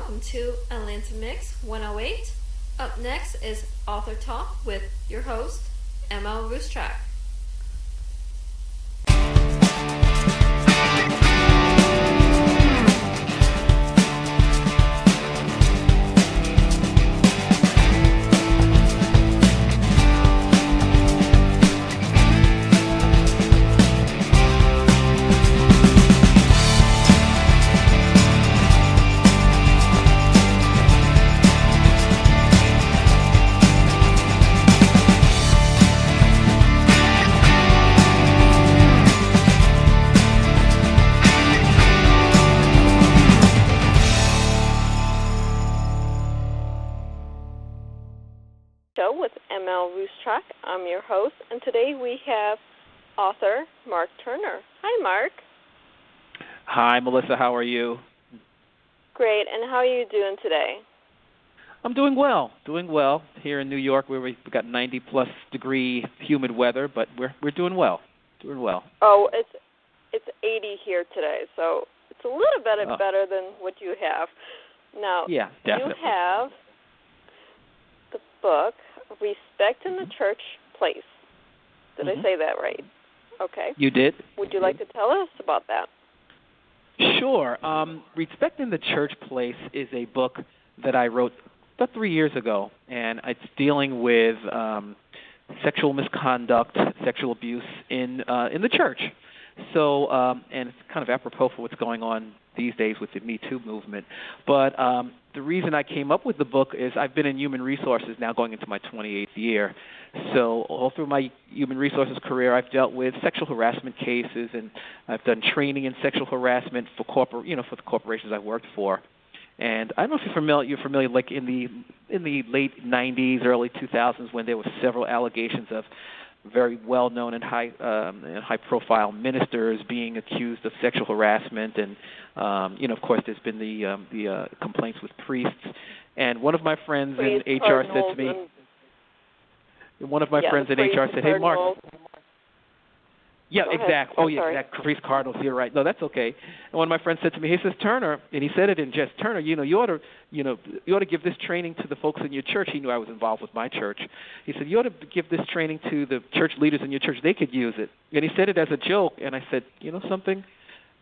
welcome to Atlanta Mix 108. Up next is Author Talk with your host, M.L.Ruscsak. With M.L.Ruscsak. I'm your host, and today we have author Mark Turner. Hi, Mark. Hi, Melissa. How are you? Great. And how are you doing today? I'm doing well. Here in New York, where we've got 90-plus degree humid weather, but we're doing well. Oh, it's 80 here today, so it's a little bit better than what you have. Now, yeah, definitely. You have the book Respect in the Church Place. Did I say that right? Okay. You did. Would you like to tell us about that? Sure. Respect in the Church Place is a book that I wrote about 3 years ago, and it's dealing with sexual misconduct, sexual abuse in the church. So, and it's kind of apropos for what's going on these days with the Me Too movement. But the reason I came up with the book is I've been in human resources now going into my 28th year. So all through my human resources career, I've dealt with sexual harassment cases, and I've done training in sexual harassment for for the corporations I've worked for. And I don't know if you're familiar, like in the late 90s, early 2000s, when there were several allegations of very well-known and high-profile ministers being accused of sexual harassment, and of course, there's been the complaints with priests. And one of my friends in HR said to me, "Hey, Mark." Yeah, exactly. Oh, yeah, exactly. Priest cardinals. You're right. No, that's okay. And one of my friends said to me, he says, "Turner," and he said it in jest, "Turner, you ought to give this training to the folks in your church." He knew I was involved with my church. He said, "You ought to give this training to the church leaders in your church. They could use it." And he said it as a joke, and I said, "You know something?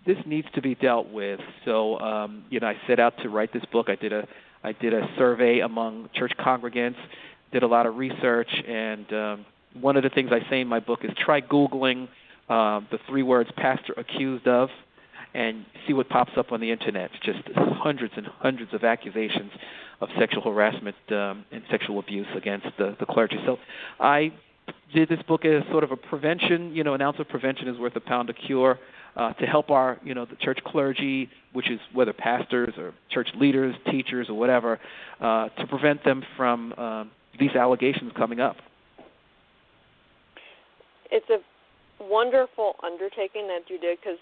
This needs to be dealt with." So, I set out to write this book. I did a survey among church congregants, did a lot of research, and one of the things I say in my book is try Googling the 3 words "pastor accused of" and see what pops up on the internet. It's just hundreds and hundreds of accusations of sexual harassment and sexual abuse against the clergy. So I did this book as sort of a prevention, an ounce of prevention is worth a pound of cure, to help our, the church clergy, which is whether pastors or church leaders, teachers, or whatever, to prevent them from these allegations coming up. It's a wonderful undertaking that you did, because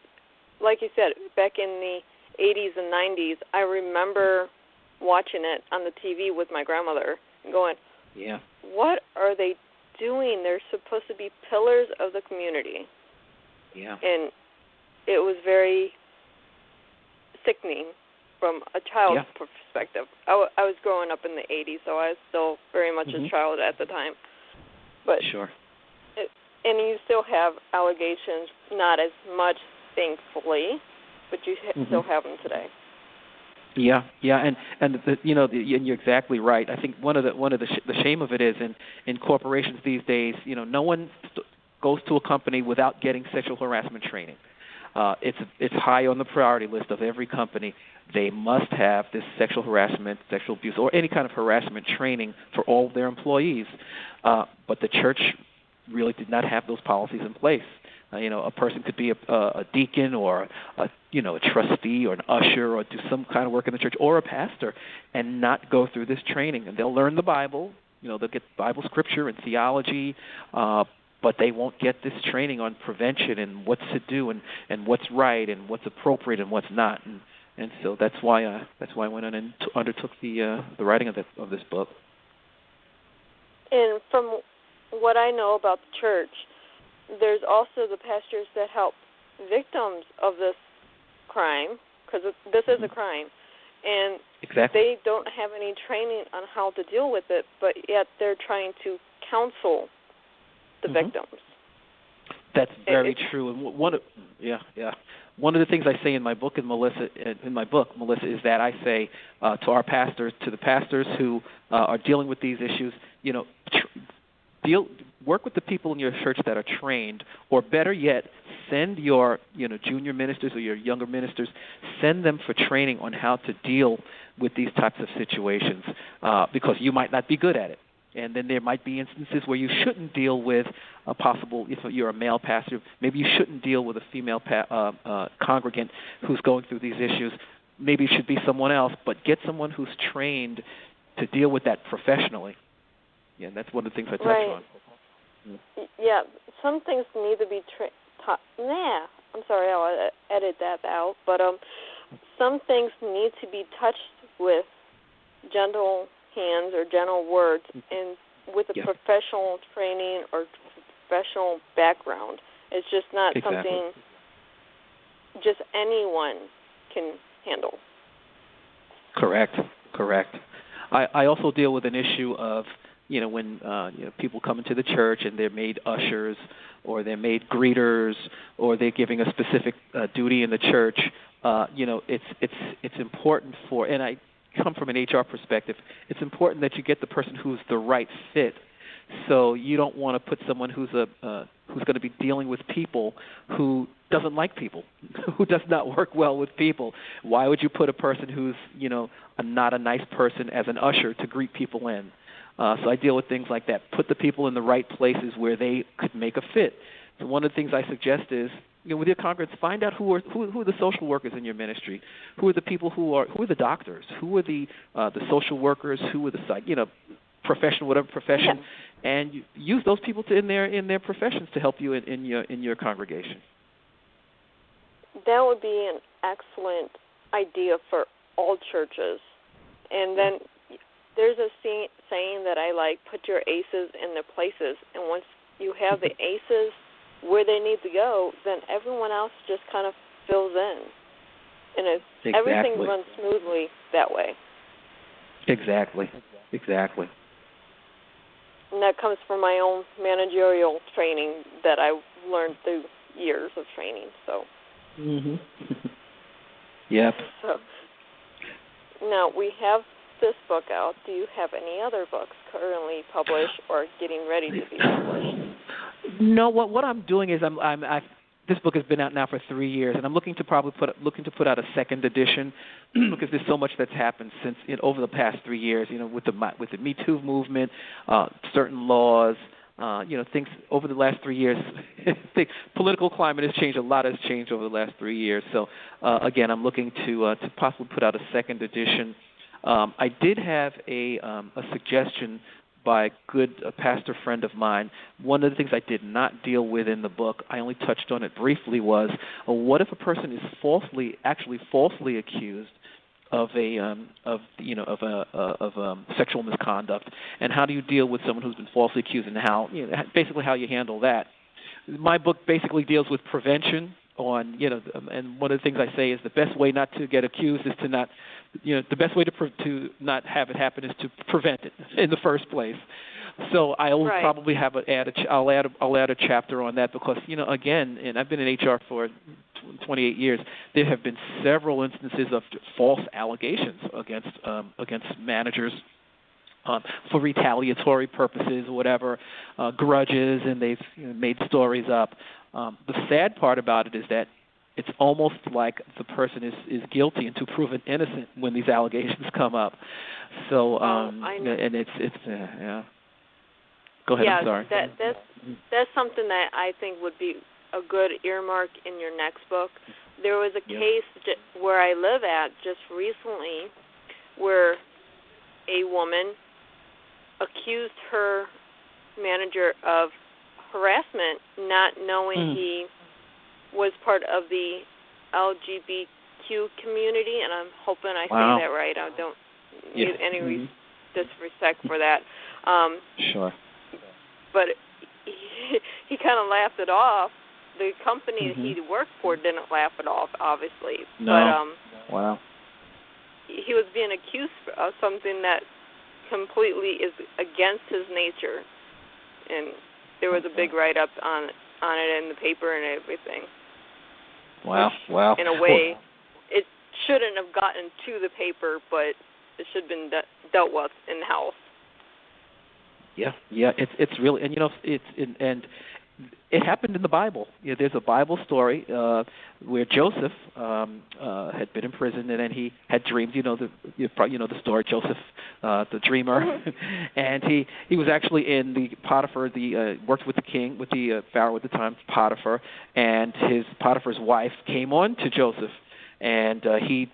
like you said, back in the 80s and 90s, I remember watching it on the TV with my grandmother and going, yeah, what are they doing? They're supposed to be pillars of the community. Yeah. And it was very sickening from a child's perspective. I was growing up in the 80s, so I was still very much a child at the time. But sure. And you still have allegations, not as much, thankfully, but you still have them today. Yeah, and and you're exactly right. I think one of the shame of it is in corporations these days, no one goes to a company without getting sexual harassment training. It's high on the priority list of every company. They must have this sexual harassment, sexual abuse, or any kind of harassment training for all of their employees. But the church really did not have those policies in place. A person could be a deacon or a trustee or an usher or do some kind of work in the church or a pastor and not go through this training. And they'll learn the Bible. They'll get Bible scripture and theology, but they won't get this training on prevention and what to do and what's right and what's appropriate and what's not. And so that's why I went on and undertook the writing of this book. And from what I know about the church, there's also the pastors that help victims of this crime, because this is a crime, and Exactly. They don't have any training on how to deal with it, but yet they're trying to counsel the victims. That's very true. And one of the things I say in my book, Melissa, is that I say to our pastors, to the pastors who are dealing with these issues, work with the people in your church that are trained, or better yet, send your junior ministers or your younger ministers, send them for training on how to deal with these types of situations, because you might not be good at it. And then there might be instances where you shouldn't deal with a possible, if you're a male pastor, maybe you shouldn't deal with a female congregant who's going through these issues. Maybe it should be someone else, but get someone who's trained to deal with that professionally. Yeah, and that's one of the things I touch on. Yeah, some things need to be taught. I'm sorry, I'll edit that out. But some things need to be touched with gentle hands or gentle words, and with a professional training or professional background. It's just not something just anyone can handle. Correct. I also deal with an issue of when people come into the church and they're made ushers, or they're made greeters, or they're giving a specific duty in the church. It's important and I come from an HR perspective, it's important that you get the person who's the right fit. So you don't want to put someone who's going to be dealing with people who doesn't like people, who does not work well with people. Why would you put a person who's not a nice person as an usher to greet people in? So I deal with things like that. Put the people in the right places where they could make a fit. So one of the things I suggest is, with your congregants, find out who are the social workers in your ministry, who are the people who are the doctors, who are the social workers, who are the professional, whatever profession, and you use those people in their professions to help you in your congregation. That would be an excellent idea for all churches. And then there's a saying that I like: put your aces in their places. And once you have the aces where they need to go, then everyone else just kind of fills in. And everything runs smoothly that way. Exactly. And that comes from my own managerial training that I learned through years of training. So. Yep. So now we have this book out. Do you have any other books currently published or getting ready to be published? No. What I'm doing is this book has been out now for 3 years, and I'm looking to put out a second edition because there's so much that's happened since over the past 3 years. With the Me Too movement, certain laws. Things over the last 3 years. The political climate has changed. A lot has changed over the last 3 years. So again, I'm looking to possibly put out a second edition. I did have a suggestion by a pastor friend of mine. One of the things I did not deal with in the book, I only touched on it briefly, was what if a person is falsely accused of sexual misconduct, and how do you deal with someone who's been falsely accused, and how you handle that. My book basically deals with prevention on, and one of the things I say is the best way not to get accused is to not, the best way to not have it happen is to prevent it in the first place. So I will probably I'll add a chapter on that because, again, and I've been in HR for 28 years, there have been several instances of false allegations against managers for retaliatory purposes or whatever, grudges, and they've made stories up. The sad part about it is that it's almost like the person is guilty until proven innocent when these allegations come up. So, and it's Go ahead. I'm sorry. That's something that I think would be a good earmark in your next book. There was a case where I live at just recently where a woman accused her manager of harassment, not knowing he was part of the LGBTQ community, and I'm hoping I say that right. I don't need any disrespect for that. Sure. But he kind of laughed it off. The company he worked for didn't laugh it off, obviously. No. But, he was being accused of something that completely is against his nature, and there was a big write-up on it in the paper and everything. Wow. In a way, it shouldn't have gotten to the paper, but it should have been dealt with in-house. Yeah, it's really, and and it happened in the Bible. There's a Bible story where Joseph had been in prison, and then he had dreamed. You know the story, Joseph, the dreamer, and he was actually in the Potiphar, worked with the king, with the Pharaoh at the time, Potiphar, and his Potiphar's wife came on to Joseph, and he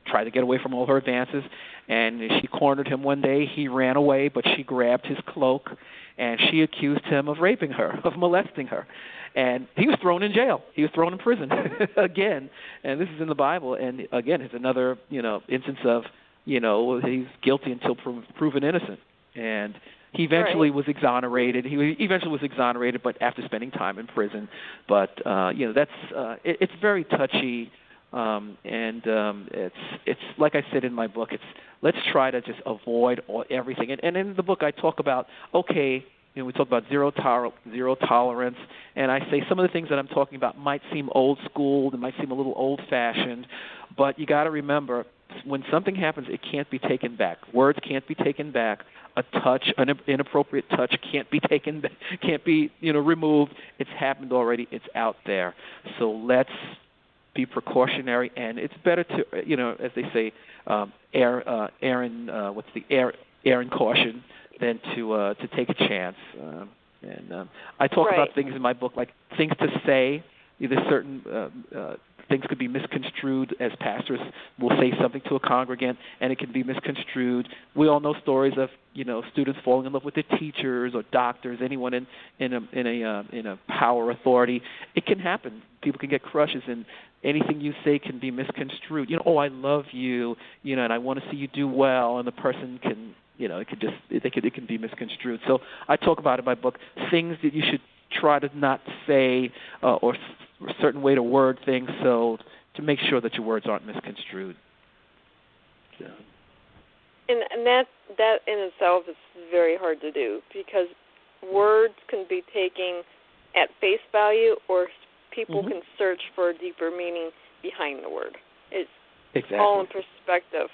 tried to get away from all her advances, and she cornered him one day. He ran away, but she grabbed his cloak, and she accused him of raping her, of molesting her. And he was thrown in jail. He was thrown in prison again. And this is in the Bible. And again, it's another, instance of, he's guilty until proven innocent. And he eventually was exonerated. He eventually was exonerated, but after spending time in prison. But that's it's very touchy. It's like I said in my book. Let's try to just avoid everything. And in the book, I talk about we talk about zero tolerance, and I say some of the things that I'm talking about might seem old school, they might seem a little old fashioned, but you got to remember when something happens, it can't be taken back. Words can't be taken back. A touch, an inappropriate touch, can't be removed. It's happened already. It's out there. So let's be precautionary, and it's better to, as they say, err in caution than to take a chance. I talk about things in my book, like things to say. Either certain things could be misconstrued, as pastors will say something to a congregant, and it can be misconstrued. We all know stories of students falling in love with their teachers or doctors, anyone in a power authority. It can happen. People can get crushes, and anything you say can be misconstrued. I love you, and I want to see you do well, and the person can, it can be misconstrued. So I talk about in my book things that you should try to not say, or a certain way to word things, so to make sure that your words aren't misconstrued. So. And that in itself is very hard to do, because words can be taken at face value, or people can search for a deeper meaning behind the word. It's all in perspective.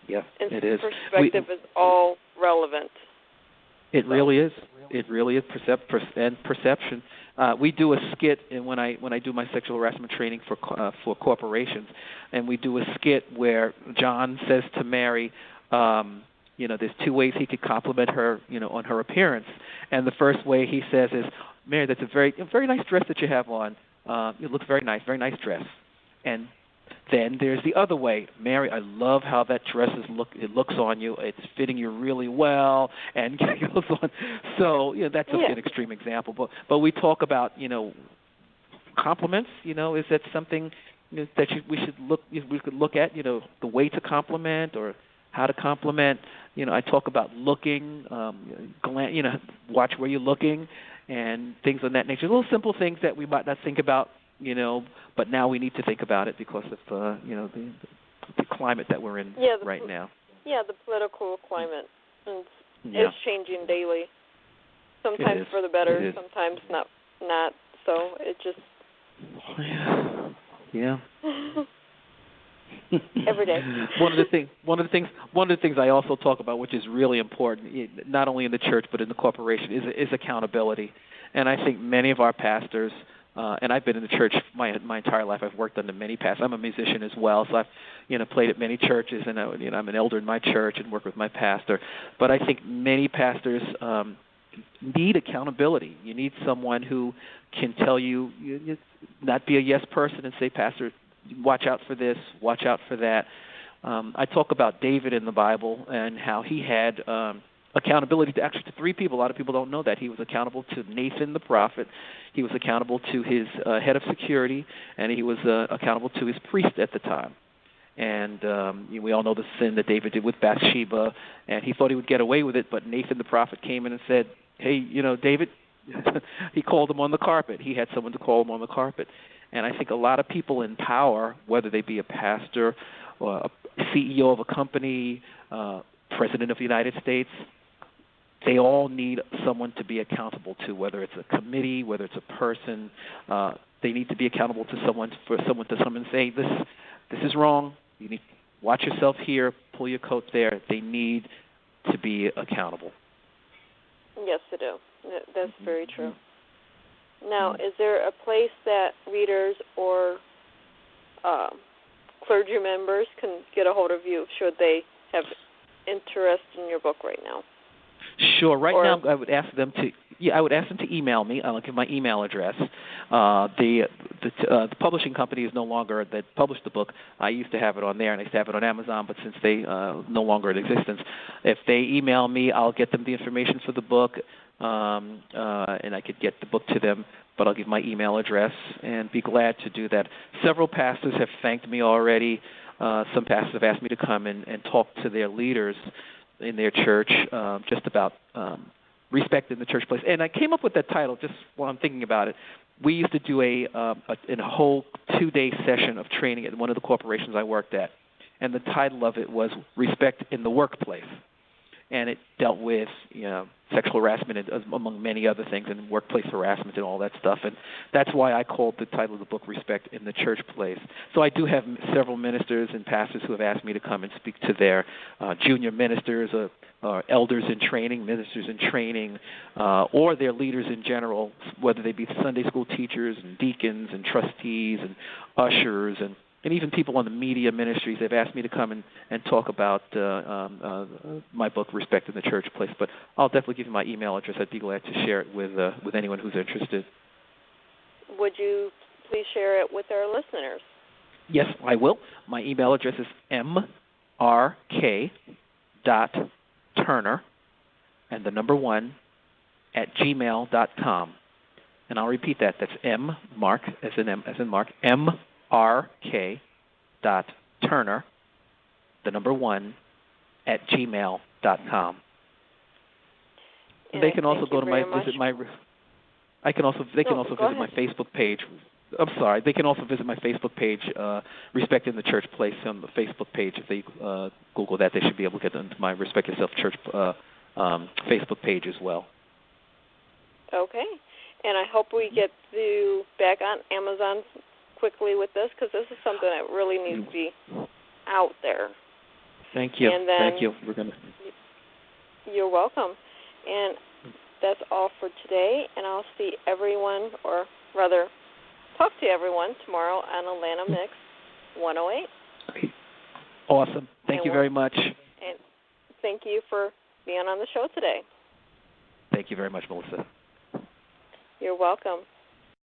Yeah, and it is. Perspective is all relevant. It really is. It really is perception. We do a skit, and when I do my sexual harassment training for corporations, and we do a skit where John says to Mary, there's two ways he could compliment her, on her appearance. And the first way he says is, Mary, that's a very nice dress that you have on. It looks very nice dress. And then there's the other way. Mary, I love how that dress it looks on you. It's fitting you really well, and it goes on. So that's an extreme example. But we talk about compliments. Is that something that we could look at? The way to compliment or how to compliment. I talk about looking, watch where you're looking, and things of that nature. Little simple things that we might not think about. But now we need to think about it because of the climate that we're in right now. Yeah, the political climate is changing daily. Sometimes for the better, sometimes not. So it just every day. One of the things I also talk about, which is really important, not only in the church but in the corporation, is accountability. And I think many of our pastors. And I've been in the church my entire life. I've worked under many pastors. I'm a musician as well, so I've played at many churches, and I'm an elder in my church and work with my pastor. But I think many pastors need accountability. You need someone who can tell you, not be a yes person and say, Pastor, watch out for this, watch out for that. I talk about David in the Bible and how he had accountability to three people. A lot of people don't know that. He was accountable to Nathan the prophet. He was accountable to his head of security, and he was accountable to his priest at the time. And we all know the sin that David did with Bathsheba, and he thought he would get away with it, but Nathan the prophet came in and said, hey, David, he called him on the carpet. He had someone to call him on the carpet. And I think a lot of people in power, whether they be a pastor or a CEO of a company, President of the United States, they all need someone to be accountable to, whether it's a committee, whether it's a person. They need to be accountable to someone, for someone to come and say, this is wrong. You need to watch yourself here, pull your coat there. They need to be accountable. Yes, they do. That's very true. Now, is there a place that readers or clergy members can get a hold of you should they have interest in your book right now? Sure. Right now, I would ask them to email me. I'll give my email address. The publishing company is no longer that published the book. I used to have it on there, and I used to have it on Amazon, but since they no longer in existence, if they email me, I'll get them the information for the book, and I could get the book to them. But I'll give my email address and be glad to do that. Several pastors have thanked me already. Some pastors have asked me to come and talk to their leaders in their church just about respect in the church place. And I came up with that title just while I'm thinking about it. We used to do a whole 2-day session of training at one of the corporations I worked at, and the title of it was Respect in the Workplace. And it dealt with, sexual harassment among many other things, and workplace harassment and all that stuff. And that's why I called the title of the book Respect in the Church Place. So I do have several ministers and pastors who have asked me to come and speak to their junior ministers, elders in training, ministers in training, or their leaders in general, whether they be Sunday school teachers and deacons and trustees and ushers and even people on the media ministries. They've asked me to come and talk about my book, Respect in the Church Place. But I'll definitely give you my email address. I'd be glad to share it with anyone who's interested. Would you please share it with our listeners? Yes, I will. My email address is mrk.turner and the number 1 at gmail.com. And I'll repeat that. That's Mark, as in Mark, mrk.turner, the number 1 at gmail.com. They can also go to my they can also visit my Facebook page. I'm sorry. They can also visit my Facebook page, Respect in the Church Place, on the Facebook page. If they Google that, they should be able to get into my Respect Yourself Church Facebook page as well. Okay. And I hope we get you back on Amazon quickly with this, because this is something that really needs to be out there. Thank you. And then, thank you. You're welcome. And that's all for today. And I'll see everyone, or rather, talk to everyone tomorrow on Atlanta Mix 108. Awesome. Thank you very much. And thank you for being on the show today. Thank you very much, Melissa. You're welcome.